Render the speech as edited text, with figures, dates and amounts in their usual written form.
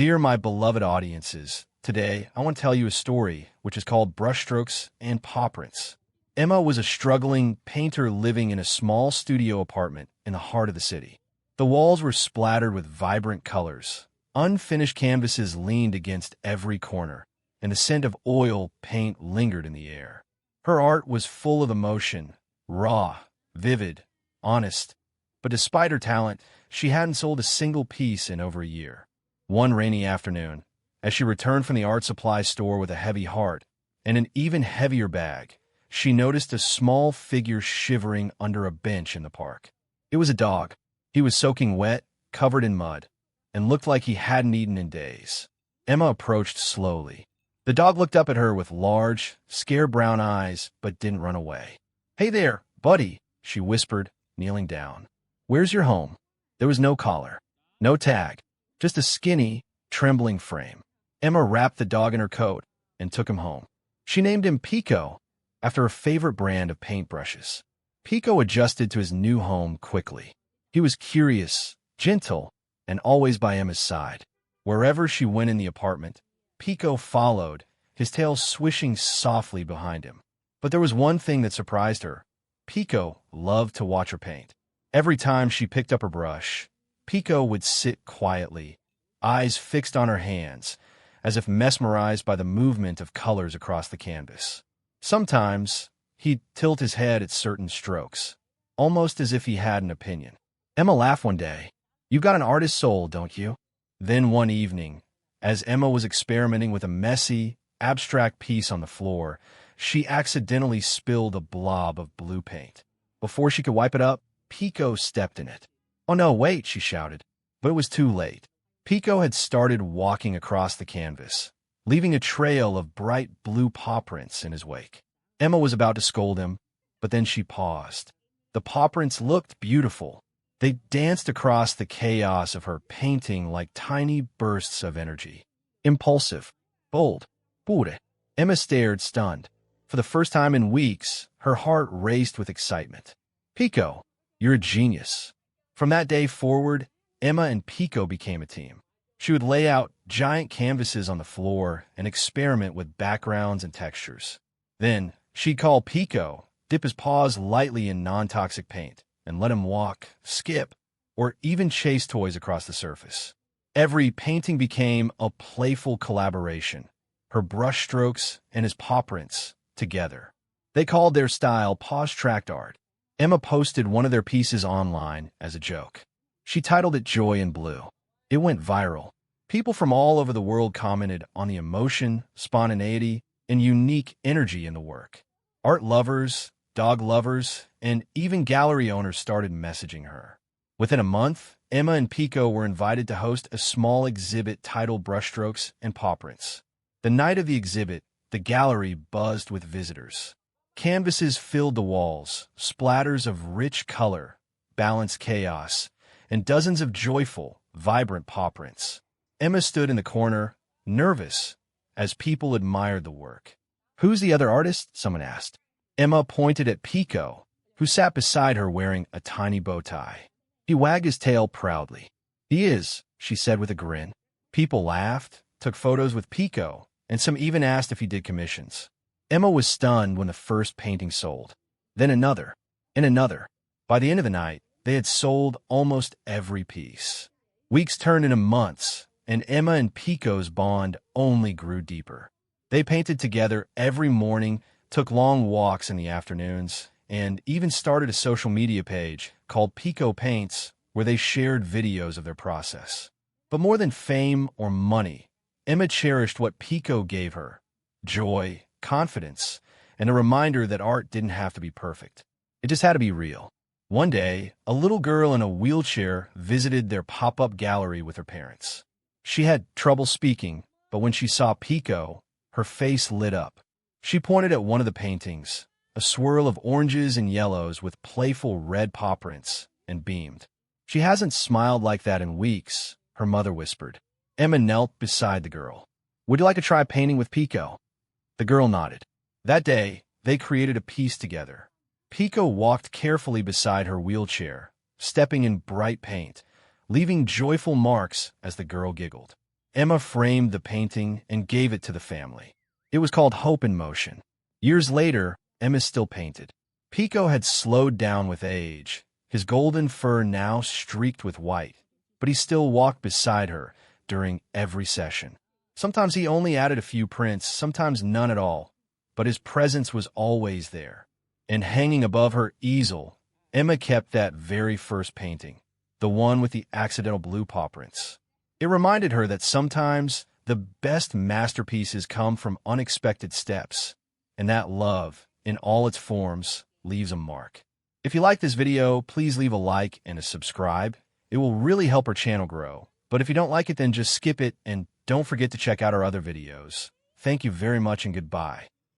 Dear my beloved audiences, today I want to tell you a story which is called Brushstrokes and Paw Prints. Emma was a struggling painter living in a small studio apartment in the heart of the city. The walls were splattered with vibrant colors. Unfinished canvases leaned against every corner, and the scent of oil paint lingered in the air. Her art was full of emotion, raw, vivid, honest. But despite her talent, she hadn't sold a single piece in over a year. One rainy afternoon, as she returned from the art supply store with a heavy heart and an even heavier bag, she noticed a small figure shivering under a bench in the park. It was a dog. He was soaking wet, covered in mud, and looked like he hadn't eaten in days. Emma approached slowly. The dog looked up at her with large, scared brown eyes, but didn't run away. "Hey there, buddy," she whispered, kneeling down. "Where's your home?" There was no collar, no tag, just a skinny, trembling frame. Emma wrapped the dog in her coat and took him home. She named him Pico, after her favorite brand of paintbrushes. Pico adjusted to his new home quickly. He was curious, gentle, and always by Emma's side. Wherever she went in the apartment, Pico followed, his tail swishing softly behind him. But there was one thing that surprised her. Pico loved to watch her paint. Every time she picked up her brush, Pico would sit quietly, eyes fixed on her hands, as if mesmerized by the movement of colors across the canvas. Sometimes, he'd tilt his head at certain strokes, almost as if he had an opinion. Emma laughed one day. "You've got an artist's soul, don't you?" Then one evening, as Emma was experimenting with a messy, abstract piece on the floor, she accidentally spilled a blob of blue paint. Before she could wipe it up, Pico stepped in it. "Oh no, wait," she shouted. But it was too late. Pico had started walking across the canvas, leaving a trail of bright blue paw prints in his wake. Emma was about to scold him, but then she paused. The paw prints looked beautiful. They danced across the chaos of her painting like tiny bursts of energy. Impulsive, bold, pure. Emma stared, stunned. For the first time in weeks, her heart raced with excitement. "Pico, you're a genius." From that day forward, Emma and Pico became a team. She would lay out giant canvases on the floor and experiment with backgrounds and textures. Then, she'd call Pico, dip his paws lightly in non-toxic paint, and let him walk, skip, or even chase toys across the surface. Every painting became a playful collaboration, her brushstrokes and his paw prints together. They called their style paw-tracked art. Emma posted one of their pieces online as a joke. She titled it Joy in Blue. It went viral. People from all over the world commented on the emotion, spontaneity, and unique energy in the work. Art lovers, dog lovers, and even gallery owners started messaging her. Within a month, Emma and Pico were invited to host a small exhibit titled Brushstrokes and Paw Prints. The night of the exhibit, the gallery buzzed with visitors. Canvases filled the walls, splatters of rich color, balanced chaos, and dozens of joyful, vibrant paw prints. Emma stood in the corner, nervous, as people admired the work. "Who's the other artist?" someone asked. Emma pointed at Pico, who sat beside her wearing a tiny bow tie. He wagged his tail proudly. "He is," she said with a grin. People laughed, took photos with Pico, and some even asked if he did commissions. Emma was stunned when the first painting sold. Then another, and another. By the end of the night, they had sold almost every piece. Weeks turned into months, and Emma and Pico's bond only grew deeper. They painted together every morning, took long walks in the afternoons, and even started a social media page called Pico Paints, where they shared videos of their process. But more than fame or money, Emma cherished what Pico gave her: joy, confidence, and a reminder that art didn't have to be perfect. It just had to be real. One day, a little girl in a wheelchair visited their pop-up gallery with her parents. She had trouble speaking, but when she saw Pico, her face lit up. She pointed at one of the paintings, a swirl of oranges and yellows with playful red paw prints, and beamed. "She hasn't smiled like that in weeks," her mother whispered. Emma knelt beside the girl. "Would you like to try painting with Pico?" The girl nodded. That day, they created a piece together. Pico walked carefully beside her wheelchair, stepping in bright paint, leaving joyful marks as the girl giggled. Emma framed the painting and gave it to the family. It was called Hope in Motion. Years later, Emma still painted. Pico had slowed down with age, his golden fur now streaked with white, but he still walked beside her during every session. Sometimes he only added a few prints, sometimes none at all, but his presence was always there. And hanging above her easel, Emma kept that very first painting, the one with the accidental blue paw prints. It reminded her that sometimes the best masterpieces come from unexpected steps, and that love, in all its forms, leaves a mark. If you like this video, please leave a like and a subscribe. It will really help our channel grow. But if you don't like it, then just skip it and don't forget to check out our other videos. Thank you very much and goodbye.